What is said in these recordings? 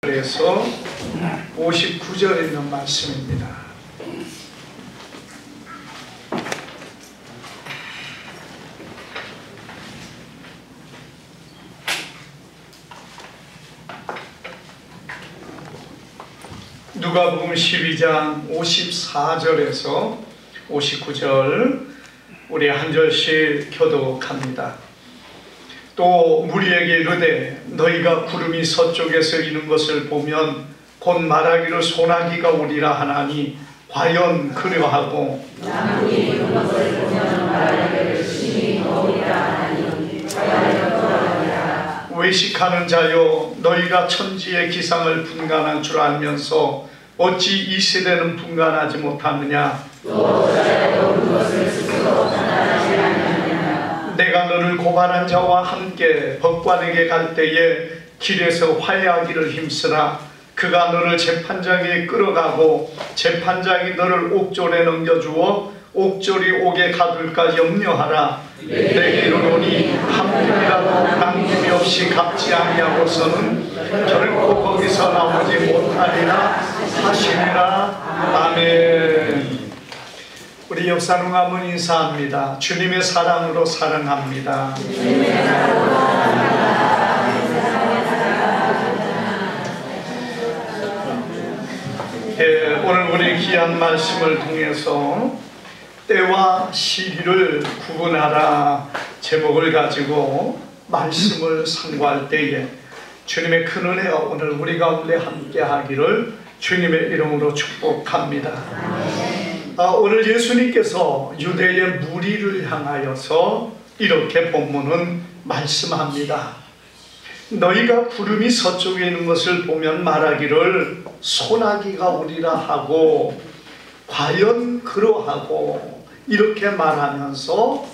그래서 59절에 있는 말씀입니다. 누가복음 12장 54절에서 59절 우리 한 절씩 교독합니다. 또 무리에게 이르되 너희가 구름이 서쪽에서 이는 것을 보면 곧 말하기를 소나기가 오리라 하나니 과연 그려하고 남이 이는 것을 보면 말하기를 심히 오리라 하나니 과연 그러하리라. 외식하는 자여 너희가 천지의 기상을 분간한 줄 알면서 어찌 이 세대는 분간하지 못하느냐. 또 자의 옳은 것을 스스로 판단하지 아니하느냐. 내가 너를 고발한 자와 함께 법관에게 갈 때에 길에서 화해하기를 힘쓰라. 그가 너를 재판장에 끌어가고 재판장이 너를 옥졸에 넘겨주어 옥졸이 옥에 가둘까 염려하라. 내게 이르노니 한 푼이라도 남김이 없이 갚지 아니하고서는 결코 거기서 나오지 못하리라 하시니라. 아멘. 우리 역사농 한번 인사합니다. 주님의 사랑으로 사랑합니다. 오늘 우리 귀한 말씀을 통해서 때와 시기를 구분하라 제목을 가지고 말씀을 상고할 때에 주님의 큰 은혜가 오늘 우리 가운데 함께 하기를 주님의 이름으로 축복합니다. 오늘 예수님께서 유대의 무리를 향하여서 이렇게 본문은 말씀합니다. 너희가 구름이 서쪽에 있는 것을 보면 말하기를 소나기가 오리라 하고 과연 그러하고 이렇게 말하면서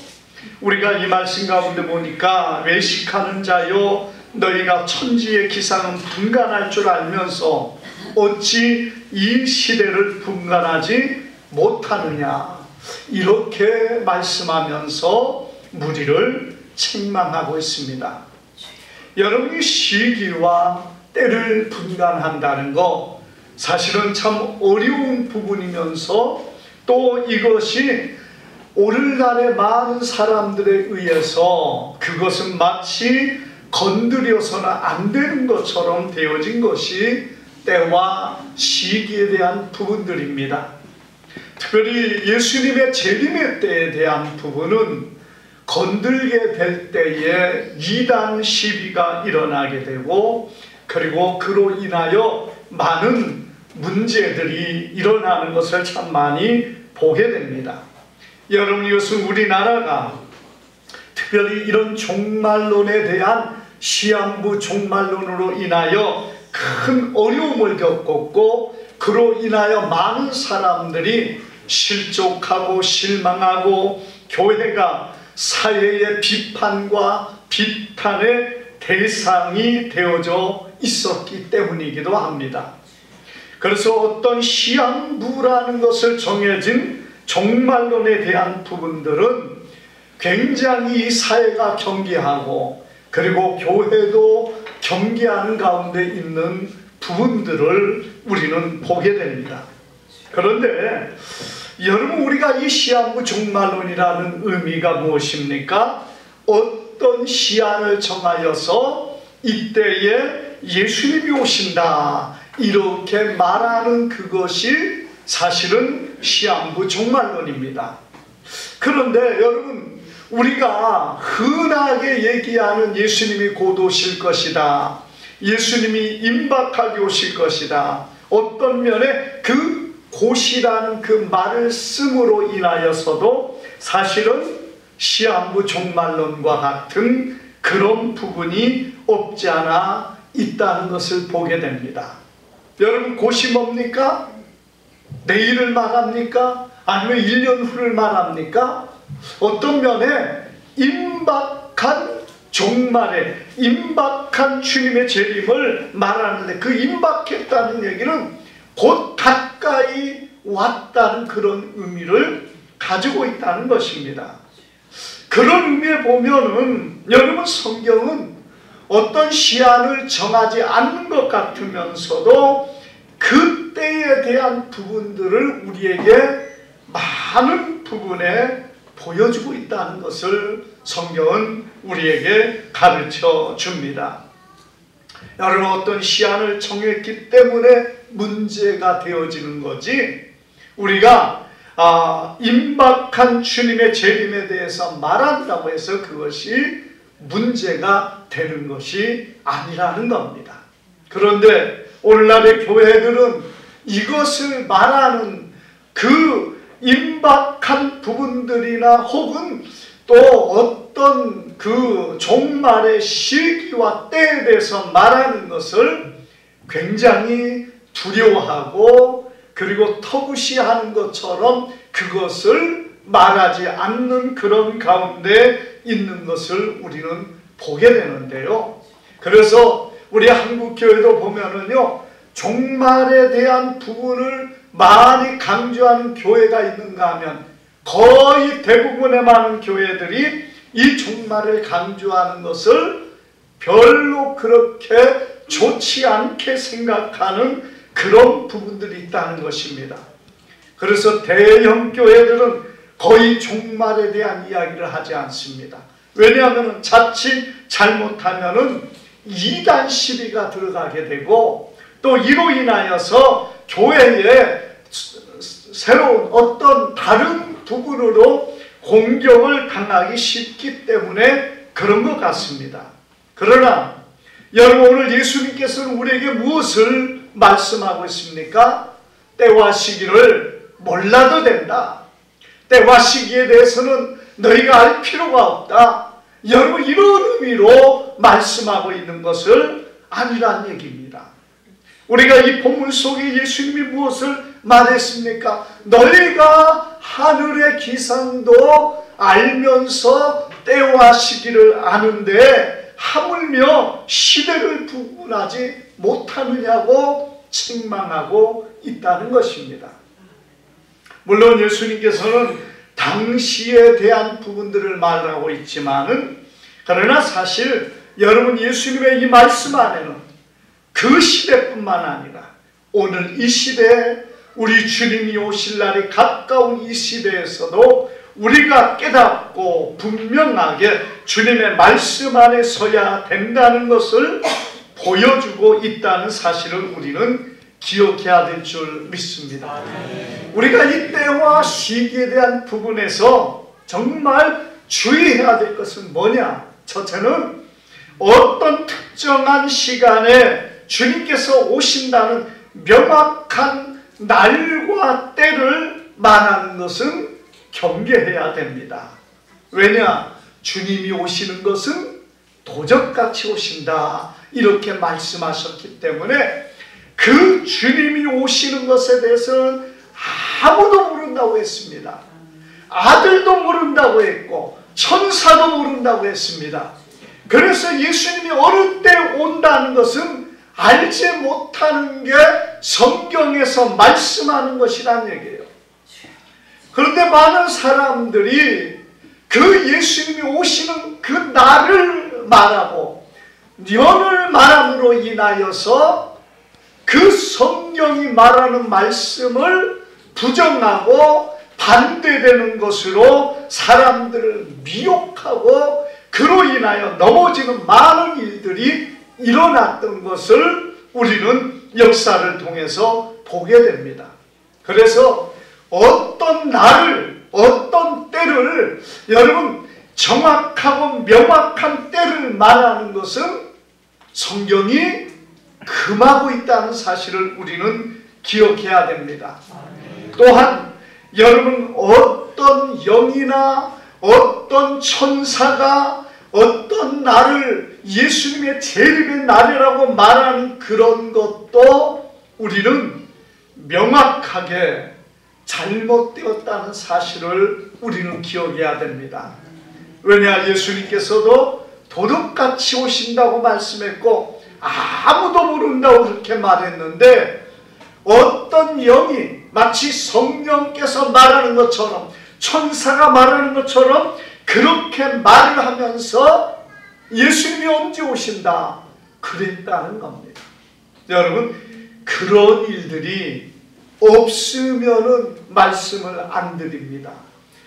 우리가 이 말씀 가운데 보니까 외식하는 자여 너희가 천지의 기상은 분간할 줄 알면서 어찌 이 시대를 분간하지 못하느냐 이렇게 말씀하면서 무리를 책망하고 있습니다. 여러분이 시기와 때를 분간한다는 거 사실은 참 어려운 부분이면서 또 이것이 오늘날의 많은 사람들에 의해서 그것은 마치 건드려서는 안 되는 것처럼 되어진 것이 때와 시기에 대한 부분들입니다. 특별히 예수님의 재림의 때에 대한 부분은 건들게 될 때에 이단 시비가 일어나게 되고 그리고 그로 인하여 많은 문제들이 일어나는 것을 참 많이 보게 됩니다. 여러분, 이것은 우리나라가 특별히 이런 종말론에 대한 시한부 종말론으로 인하여 큰 어려움을 겪었고 그로 인하여 많은 사람들이 실족하고 실망하고 교회가 사회의 비판과 비탄의 대상이 되어져 있었기 때문이기도 합니다. 그래서 어떤 시한부라는 것을 정해진 종말론에 대한 부분들은 굉장히 사회가 경계하고 그리고 교회도 경계하는 가운데 있는 부분들을 우리는 보게 됩니다. 그런데 여러분, 우리가 이 시한부 종말론이라는 의미가 무엇입니까? 어떤 시한을 정하여서 이때에 예수님이 오신다 이렇게 말하는 그것이 사실은 시한부 종말론입니다. 그런데 여러분, 우리가 흔하게 얘기하는 예수님이 곧 오실 것이다, 예수님이 임박하게 오실 것이다, 어떤 면에 그 곧이라는 그 말을 씀으로 인하여서도 사실은 시한부 종말론과 같은 그런 부분이 없지 않아 있다는 것을 보게 됩니다. 여러분, 곧이 뭡니까? 내일을 말합니까? 아니면 1년 후를 말합니까? 어떤 면에 임박한 종말에 임박한 주님의 재림을 말하는데 그 임박했다는 얘기는 곧 가까이 왔다는 그런 의미를 가지고 있다는 것입니다. 그런 의미에 보면은 여러분, 성경은 어떤 시한을 정하지 않는 것 같으면서도 그때에 대한 부분들을 우리에게 많은 부분에 보여주고 있다는 것을 성경은 우리에게 가르쳐 줍니다. 여러분, 어떤 시한을 정했기 때문에 문제가 되어지는 거지, 우리가 임박한 주님의 재림에 대해서 말한다고 해서 그것이 문제가 되는 것이 아니라는 겁니다. 그런데 오늘날의 교회들은 이것을 말하는 그 임박한 부분들이나 혹은 또 어떤 그 종말의 시기와 때에 대해서 말하는 것을 굉장히 두려워하고, 그리고 터부시하는 것처럼 그것을 말하지 않는 그런 가운데 있는 것을 우리는 보게 되는데요. 그래서 우리 한국교회도 보면은요, 종말에 대한 부분을 많이 강조하는 교회가 있는가 하면 거의 대부분의 많은 교회들이 이 종말을 강조하는 것을 별로 그렇게 좋지 않게 생각하는 그런 부분들이 있다는 것입니다. 그래서 대형 교회들은 거의 종말에 대한 이야기를 하지 않습니다. 왜냐하면 자칫 잘못하면은 이단 시비가 들어가게 되고, 또 이로 인하여서 교회에 새로운 어떤 다른 부분으로 공격을 당하기 쉽기 때문에 그런 것 같습니다. 그러나 여러분, 오늘 예수님께서는 우리에게 무엇을 말씀하고 있습니까? 때와 시기를 몰라도 된다. 때와 시기에 대해서는 너희가 알 필요가 없다. 여러분, 이런 의미로 말씀하고 있는 것을 아니란 얘기입니다. 우리가 이 본문 속에 예수님이 무엇을 말했습니까? 너희가 하늘의 기상도 알면서 때와 시기를 아는데 하물며 시대를 구분하지 못하느냐고 책망하고 있다는 것입니다. 물론 예수님께서는 당시에 대한 부분들을 말하고 있지만은, 그러나 사실 여러분, 예수님의 이 말씀 안에는 그 시대뿐만 아니라 오늘 이 시대에 우리 주님이 오실 날이 가까운 이 시대에서도 우리가 깨닫고 분명하게 주님의 말씀 안에 서야 된다는 것을 보여주고 있다는 사실을 우리는 기억해야 될 줄 믿습니다. 우리가 이 때와 시기에 대한 부분에서 정말 주의해야 될 것은 뭐냐? 첫째는 어떤 특정한 시간에 주님께서 오신다는 명확한 날과 때를 말하는 것은 경계해야 됩니다. 왜냐? 주님이 오시는 것은 도적같이 오신다, 이렇게 말씀하셨기 때문에 그 주님이 오시는 것에 대해서는 아무도 모른다고 했습니다. 아들도 모른다고 했고 천사도 모른다고 했습니다. 그래서 예수님이 어느 때 온다는 것은 알지 못하는 게 성경에서 말씀하는 것이란 얘기예요. 그런데 많은 사람들이 그 예수님이 오시는 그 날을 말하고 년을 말함으로 인하여서 그 성경이 말하는 말씀을 부정하고 반대되는 것으로 사람들을 미혹하고 그로 인하여 넘어지는 많은 일들이 일어났던 것을 우리는 역사를 통해서 보게 됩니다. 그래서 어떤 날을, 어떤 때를, 여러분, 정확하고 명확한 때를 말하는 것은 성경이 금하고 있다는 사실을 우리는 기억해야 됩니다. 또한 여러분, 어떤 영이나 어떤 천사가 어떤 날을 예수님의 재림의 날이라고 말하는 그런 것도 우리는 명확하게 잘못되었다는 사실을 우리는 기억해야 됩니다. 왜냐? 예수님께서도 도둑같이 오신다고 말씀했고 아무도 모른다고 그렇게 말했는데, 어떤 영이 마치 성령께서 말하는 것처럼, 천사가 말하는 것처럼 그렇게 말을 하면서 예수님이 언제 오신다 그랬다는 겁니다. 여러분, 그런 일들이 없으면은 말씀을 안 드립니다.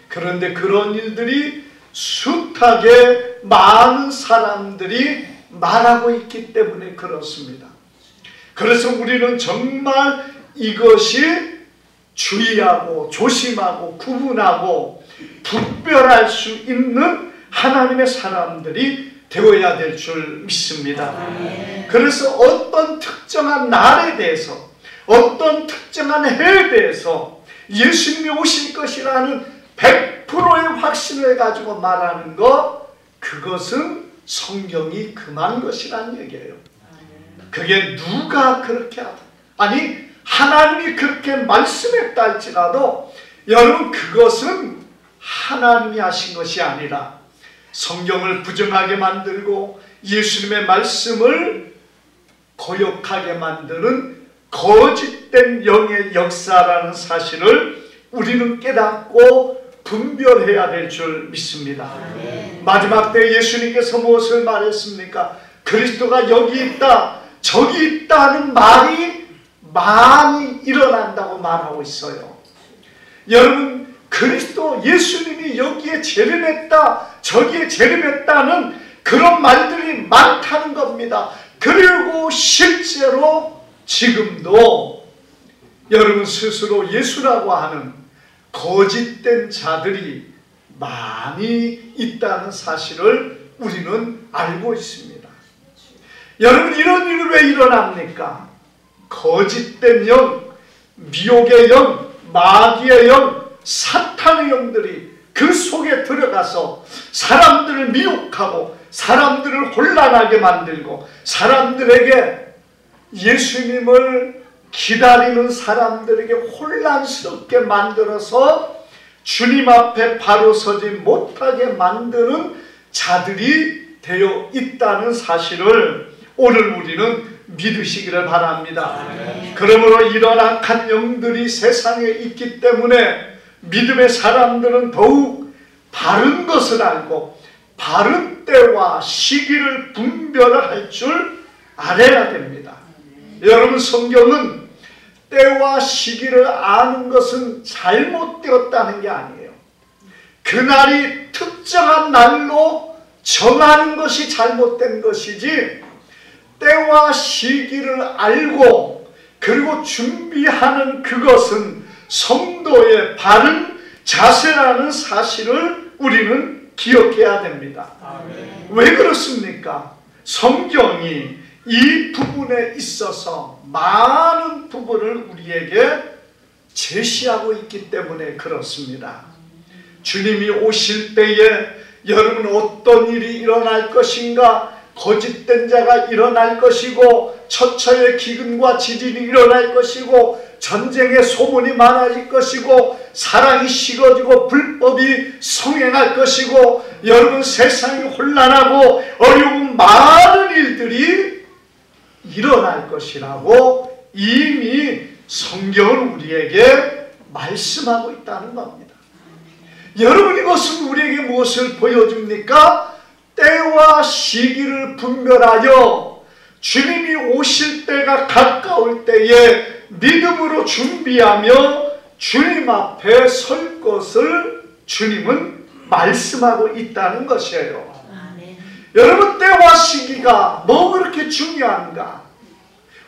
그런데 그런 일들이 숱하게 많은 사람들이 말하고 있기 때문에 그렇습니다. 그래서 우리는 정말 이것이 주의하고 조심하고 구분하고 분별할 수 있는 하나님의 사람들이 되어야 될 줄 믿습니다. 그래서 어떤 특정한 날에 대해서, 어떤 특정한 해에 대해서 예수님이 오실 것이라는 100%의 확신을 가지고 말하는 것, 그것은 성경이 금한 것이란 얘기예요. 그게 누가 그렇게 하든, 아니 하나님이 그렇게 말씀했다 할지라도 여러분, 그것은 하나님이 하신 것이 아니라 성경을 부정하게 만들고 예수님의 말씀을 거역하게 만드는 거짓된 영의 역사라는 사실을 우리는 깨닫고 분별해야 될 줄 믿습니다. 마지막 때 예수님께서 무엇을 말했습니까? 그리스도가 여기 있다 저기 있다는 말이 많이 일어난다고 말하고 있어요. 여러분, 그리스도 예수님이 여기에 재림했다 저기에 재림했다는 그런 말들이 많다는 겁니다. 그리고 실제로 지금도 여러분 스스로 예수라고 하는 거짓된 자들이 많이 있다는 사실을 우리는 알고 있습니다. 여러분, 이런 일이 왜 일어납니까? 거짓된 영, 미혹의 영, 마귀의 영, 사탄의 영들이 그 속에 들어가서 사람들을 미혹하고 사람들을 혼란하게 만들고 사람들에게 예수님을 기다리는 사람들에게 혼란스럽게 만들어서 주님 앞에 바로 서지 못하게 만드는 자들이 되어 있다는 사실을 오늘 우리는 믿으시기를 바랍니다. 그러므로 이런 악한 영들이 세상에 있기 때문에 믿음의 사람들은 더욱 바른 것을 알고 바른 때와 시기를 분별할 줄 알아야 됩니다. 여러분, 성경은 때와 시기를 아는 것은 잘못되었다는 게 아니에요. 그날이 특정한 날로 정하는 것이 잘못된 것이지, 때와 시기를 알고 그리고 준비하는 그것은 성도의 바른 자세라는 사실을 우리는 기억해야 됩니다. 왜 그렇습니까? 성경이 이 부분에 있어서 많은 부분을 우리에게 제시하고 있기 때문에 그렇습니다. 주님이 오실 때에 여러분 어떤 일이 일어날 것인가? 거짓된 자가 일어날 것이고 처처의 기근과 지진이 일어날 것이고 전쟁의 소문이 많아질 것이고 사랑이 식어지고 불법이 성행할 것이고 여러분 세상이 혼란하고 어려운 많은 일들이 일어날 것이라고 이미 성경은 우리에게 말씀하고 있다는 겁니다. 여러분, 이것은 우리에게 무엇을 보여줍니까? 때와 시기를 분별하여 주님이 오실 때가 가까울 때에 믿음으로 준비하며 주님 앞에 설 것을 주님은 말씀하고 있다는 것이에요. 여러분, 때와 시기가 뭐 그렇게 중요한가?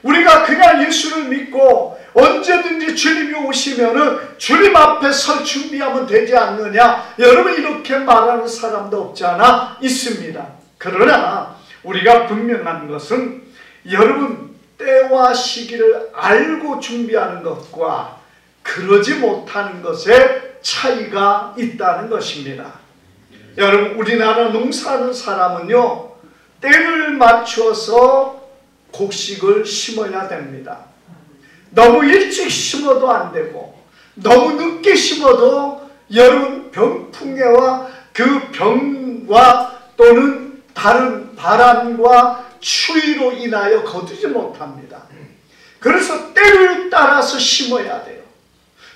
우리가 그냥 예수를 믿고 언제든지 주님이 오시면은 주님 앞에 설 준비하면 되지 않느냐? 여러분, 이렇게 말하는 사람도 없지 않아 있습니다. 그러나 우리가 분명한 것은 여러분, 때와 시기를 알고 준비하는 것과 그러지 못하는 것에 차이가 있다는 것입니다. 여러분, 우리나라 농사하는 사람은요, 때를 맞춰서 곡식을 심어야 됩니다. 너무 일찍 심어도 안 되고 너무 늦게 심어도 여러분 병풍해와 그 병과 또는 다른 바람과 추위로 인하여 거두지 못합니다. 그래서 때를 따라서 심어야 돼요.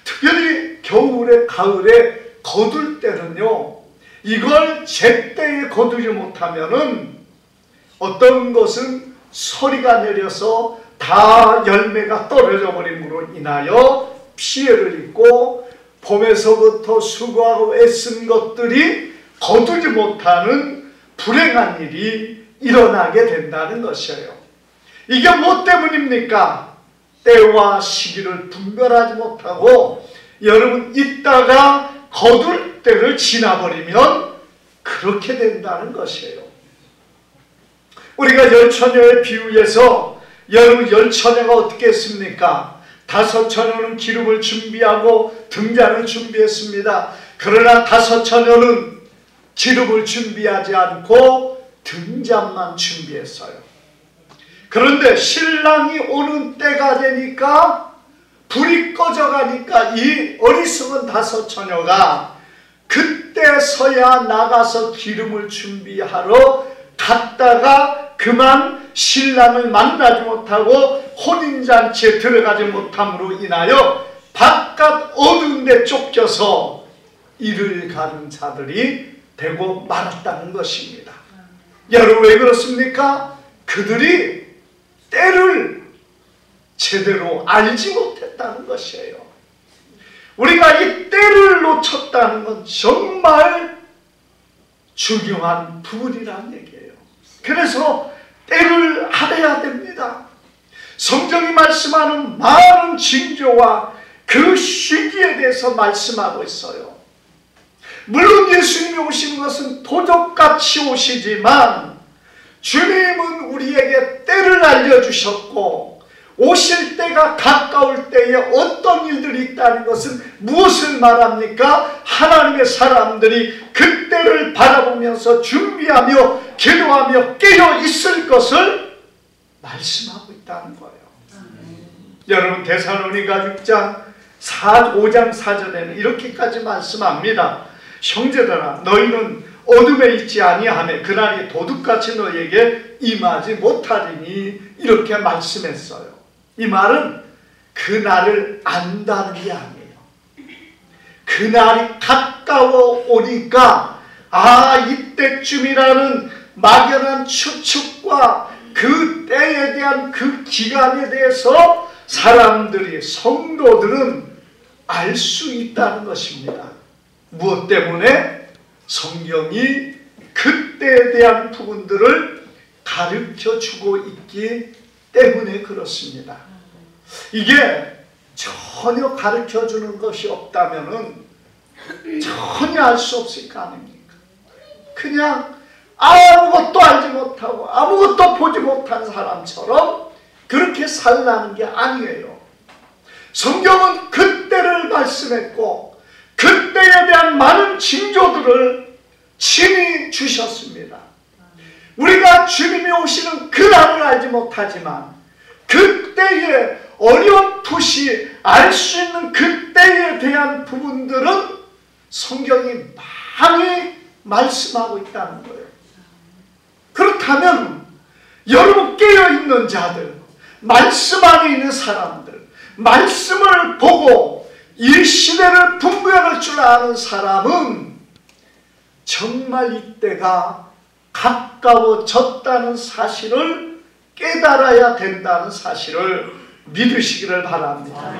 특별히 겨울에 가을에 거둘 때는요, 이걸 제때에 거두지 못하면은 어떤 것은 소리가 내려서 다 열매가 떨어져 버림으로 인하여 피해를 입고 봄에서부터 수고하고 애쓴 것들이 거두지 못하는 불행한 일이 일어나게 된다는 것이에요. 이게 뭐 때문입니까? 때와 시기를 분별하지 못하고 여러분 있다가 거둘 때를 지나버리면 그렇게 된다는 것이에요. 우리가 열처녀의 비유에서 여러분 열처녀가 어떻게 했습니까? 5처녀는 기름을 준비하고 등잔을 준비했습니다. 그러나 5처녀는 기름을 준비하지 않고 등잔만 준비했어요. 그런데 신랑이 오는 때가 되니까 불이 꺼져가니까 이 어리석은 5처녀가 그때서야 나가서 기름을 준비하러 갔다가 그만 신랑을 만나지 못하고 혼인잔치에 들어가지 못함으로 인하여 바깥 어두운 데 쫓겨서 이를 가는 자들이 되고 말았다는 것입니다. 여러분 왜 그렇습니까? 그들이 때를 제대로 알지 못했다는 것이에요. 우리가 이 때를 놓쳤다는 건 정말 중요한 부분이라는 얘기예요. 그래서 때를 알아야 됩니다. 성경이 말씀하는 많은 징조와 그 시기에 대해서 말씀하고 있어요. 물론 예수님이 오시는 것은 도적같이 오시지만 주님은 우리에게 때를 알려주셨고 오실 때가 가까울 때에 어떤 일들이 있다는 것은 무엇을 말합니까? 하나님의 사람들이 그때를 바라보면서 준비하며 기도하며 깨어 있을 것을 말씀하고 있다는 거예요. 여러분 데살로니가 6장 5장 4절에는 이렇게까지 말씀합니다. 형제들아 너희는 어둠에 있지 아니하매 그날이 도둑같이 너희에게 임하지 못하리니 이렇게 말씀했어요. 이 말은 그날을 안다는 게 아니에요. 그날이 가까워 오니까 이때쯤이라는 막연한 추측과 그 때에 대한 그 기간에 대해서 사람들이 성도들은 알 수 있다는 것입니다. 무엇 때문에? 성경이 그때에 대한 부분들을 가르쳐주고 있기 때문에 그렇습니다. 이게 전혀 가르쳐주는 것이 없다면 전혀 알 수 없을 거 아닙니까? 그냥 아무것도 알지 못하고 아무것도 보지 못한 사람처럼 그렇게 살라는 게 아니에요. 성경은 그때를 말씀했고 그때에 대한 많은 징조들을 친히 주셨습니다. 우리가 주님이 오시는 그날을 알지 못하지만 그때에 어렴풋이 알 수 있는 그때에 대한 부분들은 성경이 많이 말씀하고 있다는 거예요. 그렇다면 여러분 깨어있는 자들, 말씀 안에 있는 사람들, 말씀을 보고 이 시대를 분별할 줄 아는 사람은 정말 이때가 가까워졌다는 사실을 깨달아야 된다는 사실을 믿으시기를 바랍니다.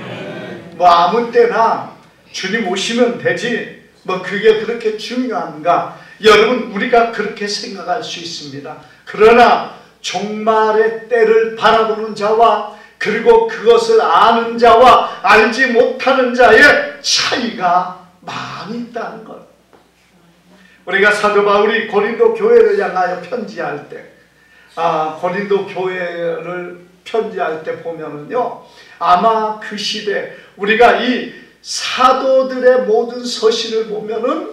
뭐 아무 때나 주님 오시면 되지 뭐 그게 그렇게 중요한가? 여러분 우리가 그렇게 생각할 수 있습니다. 그러나 종말의 때를 바라보는 자와 그리고 그것을 아는 자와 알지 못하는 자의 차이가 많이 있다는 것. 우리가 사도 바울이 고린도 교회를 향하여 편지할 때 고린도 교회를 편지할 때 보면은요 아마 그 시대 우리가 이 사도들의 모든 서신을 보면은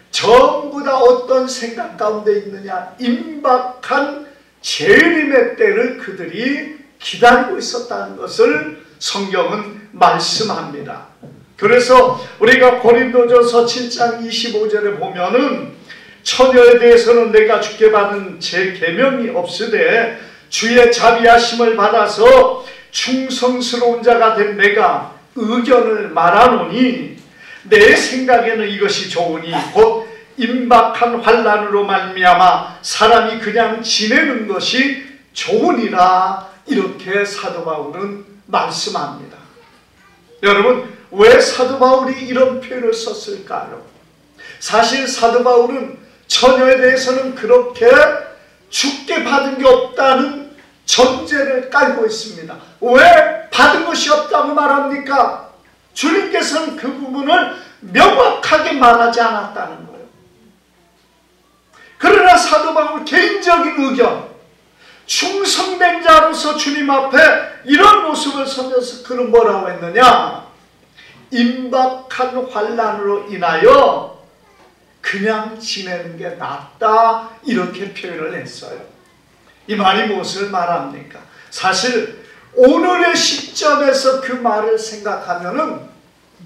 전부 다 어떤 생각 가운데 있느냐 임박한 재림의 때를 그들이 기다리고 있었다는 것을 성경은 말씀합니다. 그래서 우리가 고린도전서 7장 25절에 보면은 처녀에 대해서는 내가 주께 받은 제 계명이 없으되 주의 자비하심을 받아서 충성스러운 자가 된 내가 의견을 말하노니 내 생각에는 이것이 좋으니 곧 임박한 환난으로 말미암아 사람이 그냥 지내는 것이 좋으니라, 이렇게 사도 바울은 말씀합니다. 여러분, 왜 사도 바울이 이런 표현을 썼을까요? 사실 사도 바울은 처녀에 대해서는 그렇게 죽게 받은 게 없다는 전제를 깔고 있습니다. 왜 받은 것이 없다고 말합니까? 주님께서는 그 부분을 명확하게 말하지 않았다는 거예요. 그러나 사도 바울 개인적인 의견, 충성된 자로서 주님 앞에 이런 모습을 서면서 그는 뭐라고 했느냐? 임박한 환난으로 인하여 그냥 지내는 게 낫다, 이렇게 표현을 했어요. 이 말이 무엇을 말합니까? 사실 오늘의 시점에서 그 말을 생각하면은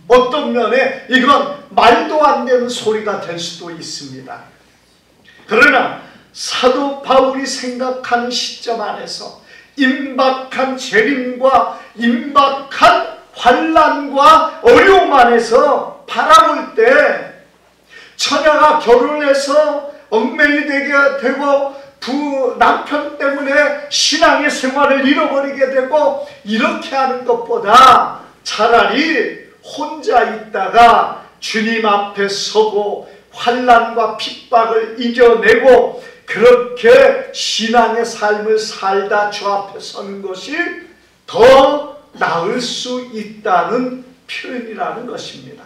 어떤 면에 이건 말도 안 되는 소리가 될 수도 있습니다. 그러나 사도 바울이 생각하는 시점 안에서 임박한 재림과 임박한 환난과 어려움 안에서 바라볼 때 처녀가 결혼해서 얽매이 되게 되고 남편 때문에 신앙의 생활을 잃어버리게 되고 이렇게 하는 것보다 차라리 혼자 있다가 주님 앞에 서고 환난과 핍박을 이겨내고 그렇게 신앙의 삶을 살다 주 앞에 서는 것이 더 나을 수 있다는 표현이라는 것입니다.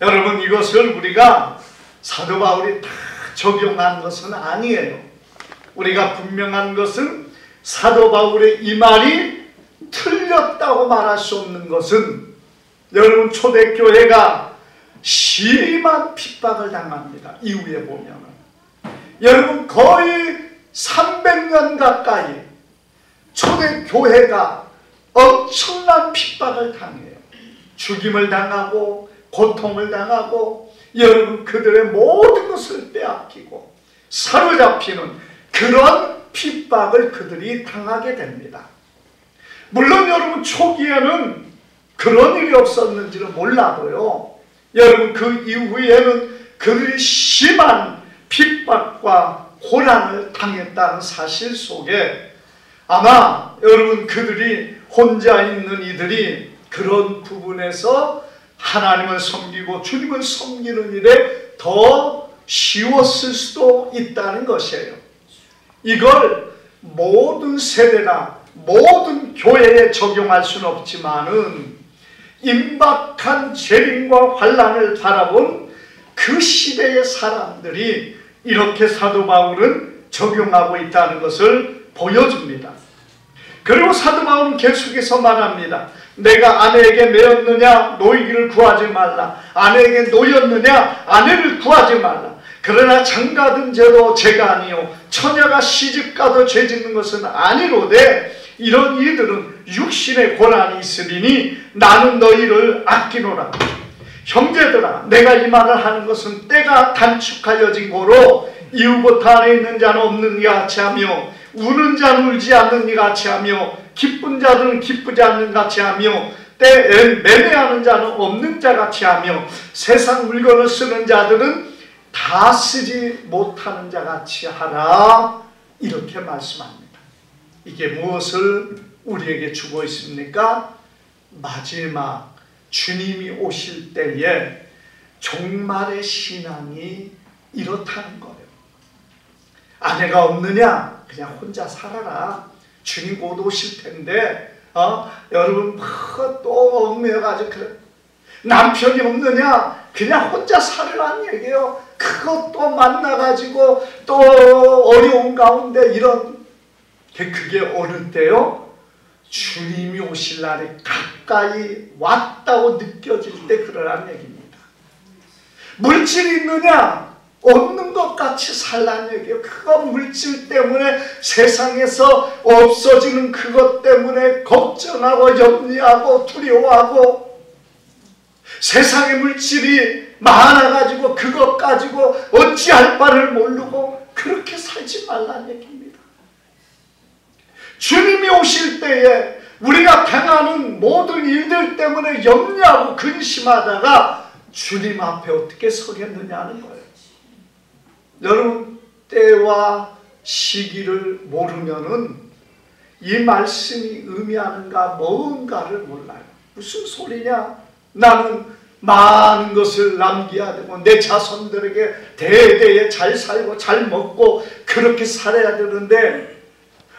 여러분, 이것을 우리가 사도 바울이 다 적용한 것은 아니에요. 우리가 분명한 것은 사도 바울의 이 말이 틀렸다고 말할 수 없는 것은, 여러분, 초대교회가 심한 핍박을 당합니다. 이후에 보면 여러분, 거의 300년 가까이 초대교회가 엄청난 핍박을 당해요. 죽임을 당하고 고통을 당하고 여러분, 그들의 모든 것을 빼앗기고 사로잡히는 그런 핍박을 그들이 당하게 됩니다. 물론 여러분, 초기에는 그런 일이 없었는지는 몰라도요, 여러분, 그 이후에는 그들이 심한 핍박과 고난을 당했다는 사실 속에 아마 여러분, 그들이 혼자 있는 이들이 그런 부분에서 하나님을 섬기고 주님을 섬기는 일에 더 쉬웠을 수도 있다는 것이에요. 이걸 모든 세대나 모든 교회에 적용할 수는 없지만은 임박한 재림과 환난을 바라본 그 시대의 사람들이 이렇게 사도 바울은 적용하고 있다는 것을 보여줍니다. 그리고 사도 바울은 계속해서 말합니다. 내가 아내에게 매였느냐? 노이기를 구하지 말라. 아내에게 노였느냐? 아내를 구하지 말라. 그러나 장가든 죄도 죄가 아니요 처녀가 시집가도 죄 짓는 것은 아니로되 이런 이들은 육신의 고난이 있으리니 나는 너희를 아끼노라. 형제들아, 내가 이 말을 하는 것은 때가 단축하여진 고로 이후부터 안에 있는 자는 없는 이 같이 하며 우는 자는 울지 않는 이 같이 하며 기쁜 자들은 기쁘지 않는 같이 하며 때에 매매하는 자는 없는 자 같이 하며 세상 물건을 쓰는 자들은 다 쓰지 못하는 자 같이 하라, 이렇게 말씀합니다. 이게 무엇을 우리에게 주고 있습니까? 마지막 주님이 오실 때에 종말의 신앙이 이렇다는 거예요. 아내가 없느냐? 그냥 혼자 살아라. 주님 곧 오실 텐데 여러분 또 얽매여가지고 남편이 없느냐? 그냥 혼자 살으라는 얘기예요. 그것도 만나가지고 또 어려운 가운데 이런, 그게 어느 때요? 주님이 오실 날이 가까이 왔다고 느껴질 때 그러라는 얘기입니다. 물질이 있느냐? 없는 것 같이 살라는 얘기예요. 그거 물질 때문에 세상에서 없어지는 그것 때문에 걱정하고 염려하고 두려워하고 세상의 물질이 많아가지고 그것 가지고 어찌할 바를 모르고 그렇게 살지 말라는 얘기입니다. 주님이 오실 때에 우리가 당하는 모든 일들 때문에 염려하고 근심하다가 주님 앞에 어떻게 서겠느냐는 거예요. 여러분, 때와 시기를 모르면은 이 말씀이 의미하는가 뭔가를 몰라요. 무슨 소리냐? 나는 많은 것을 남겨야 되고 내 자손들에게 대대에 잘 살고 잘 먹고 그렇게 살아야 되는데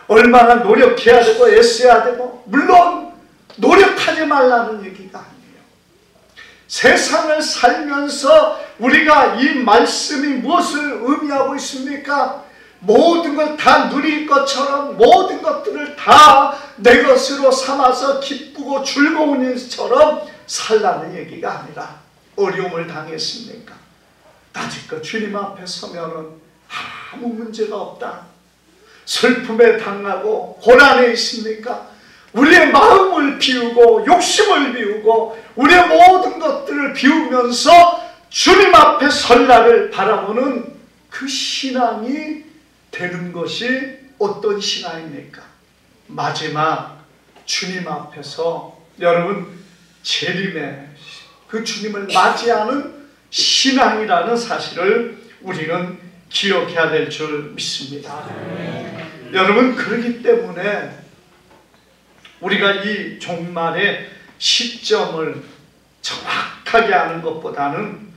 얼마나 노력해야 되고 애써야 되고, 물론 노력하지 말라는 얘기가 아니에요. 세상을 살면서 우리가 이 말씀이 무엇을 의미하고 있습니까? 모든 걸 다 누릴 것처럼 모든 것들을 다 내 것으로 삼아서 기쁘고 즐거운 일처럼 살라는 얘기가 아니라, 어려움을 당했습니까? 아직껏 주님 앞에 서면은 아무 문제가 없다. 슬픔에 당하고 고난에 있습니까? 우리의 마음을 비우고 욕심을 비우고 우리의 모든 것들을 비우면서 주님 앞에 설날을 바라보는 그 신앙이 되는 것이 어떤 신앙입니까? 마지막 주님 앞에서 여러분 재림의 그 주님을 맞이하는 신앙이라는 사실을 우리는 기억해야 될 줄 믿습니다. 여러분, 그렇기 때문에 우리가 이 종말의 시점을 정확하게 아는 것보다는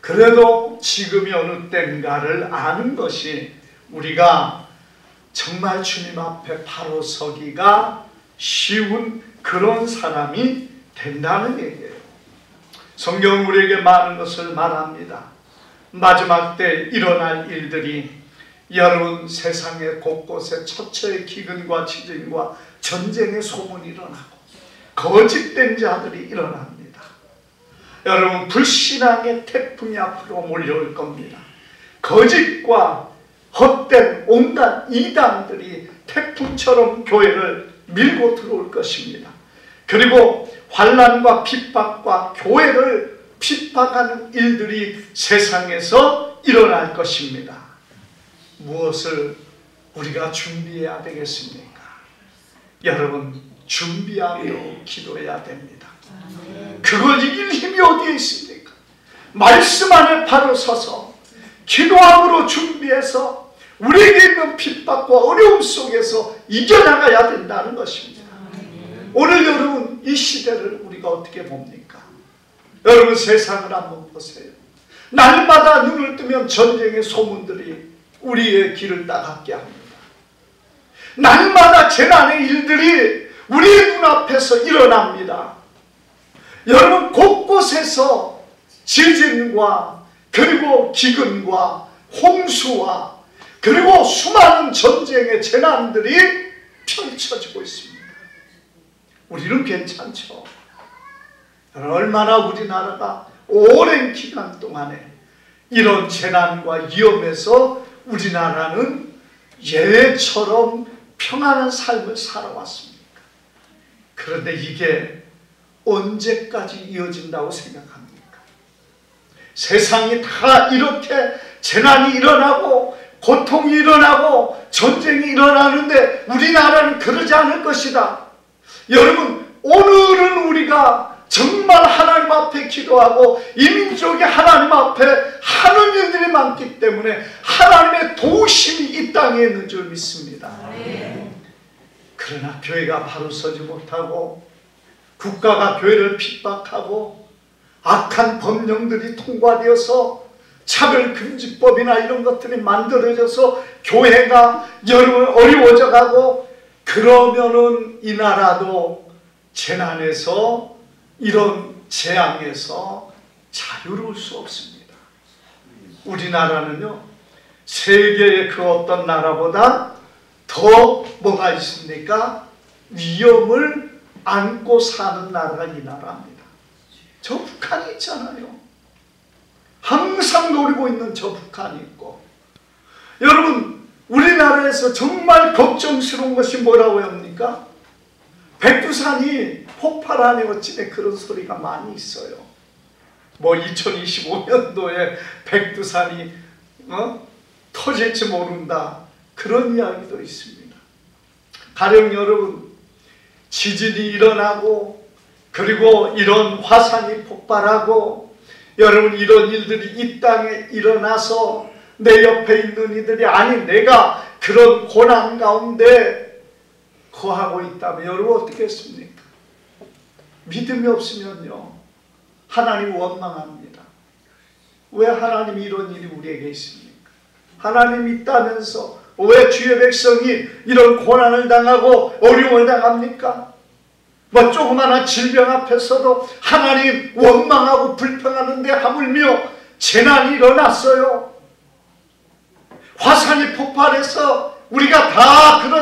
그래도 지금이 어느 때인가를 아는 것이 우리가 정말 주님 앞에 바로 서기가 쉬운 그런 사람이 된다는 얘기예요. 성경은 우리에게 많은 것을 말합니다. 마지막 때 일어날 일들이, 여러분, 세상의 곳곳에 처처의 기근과 지진과 전쟁의 소문이 일어나고 거짓된 자들이 일어납니다. 여러분, 불신앙의 태풍이 앞으로 몰려올 겁니다. 거짓과 헛된 온갖 이단들이 태풍처럼 교회를 밀고 들어올 것입니다. 그리고 환난과 핍박과 교회를 핍박하는 일들이 세상에서 일어날 것입니다. 무엇을 우리가 준비해야 되겠습니까? 여러분, 준비하며 기도해야 됩니다. 그걸 이길 힘이 어디에 있습니까? 말씀 안에 바로 서서 기도함으로 준비해서 우리에게 있는 핍박과 어려움 속에서 이겨나가야 된다는 것입니다. 오늘 여러분, 이 시대를 우리가 어떻게 봅니까? 여러분, 세상을 한번 보세요. 날마다 눈을 뜨면 전쟁의 소문들이 우리의 길을 따갑게 합니다. 날마다 재난의 일들이 우리의 눈앞에서 일어납니다. 여러분, 곳곳에서 지진과 그리고 기근과 홍수와 그리고 수많은 전쟁의 재난들이 펼쳐지고 있습니다. 우리는 괜찮죠. 얼마나 우리나라가 오랜 기간 동안에 이런 재난과 위험에서 우리나라는 예외처럼 평안한 삶을 살아왔습니까? 그런데 이게 언제까지 이어진다고 생각합니까? 세상이 다 이렇게 재난이 일어나고 고통이 일어나고 전쟁이 일어나는데 우리나라는 그러지 않을 것이다. 여러분, 오늘은 우리가 정말 하나님 앞에 기도하고 이 민족이 하나님 앞에 하는 일들이 많기 때문에 하나님의 도우심이 이 땅에 있는 줄 믿습니다. 그러나 교회가 바로 서지 못하고 국가가 교회를 핍박하고 악한 법령들이 통과되어서 차별금지법이나 이런 것들이 만들어져서 교회가 여러분 어려워져 가고, 그러면은 이 나라도 재난에서 이런 재앙에서 자유로울 수 없습니다. 우리나라는요, 세계의 그 어떤 나라보다 더 뭐가 있습니까? 위험을 안고 사는 나라가 이 나라입니다. 저 북한이 있잖아요. 항상 노리고 있는 저 북한이 있고, 여러분, 우리나라에서 정말 걱정스러운 것이 뭐라고 합니까? 백두산이 폭발하네 어찌네 그런 소리가 많이 있어요. 뭐 2025년도에 백두산이 터질지 모른다, 그런 이야기도 있습니다. 가령 여러분, 지진이 일어나고 그리고 이런 화산이 폭발하고 여러분, 이런 일들이 이 땅에 일어나서 내 옆에 있는 이들이 아니 내가 그런 고난 가운데 거하고 있다면 여러분 어떻게 했습니까? 믿음이 없으면요 하나님 원망합니다. 왜 하나님이 이런 일이 우리에게 있습니까? 하나님 있다면서 왜 주의 백성이 이런 고난을 당하고 어려움을 당합니까? 뭐 조그마한 질병 앞에서도 하나님 원망하고 불평하는데 하물며 재난이 일어났어요. 화산이 폭발해서 우리가 다 그런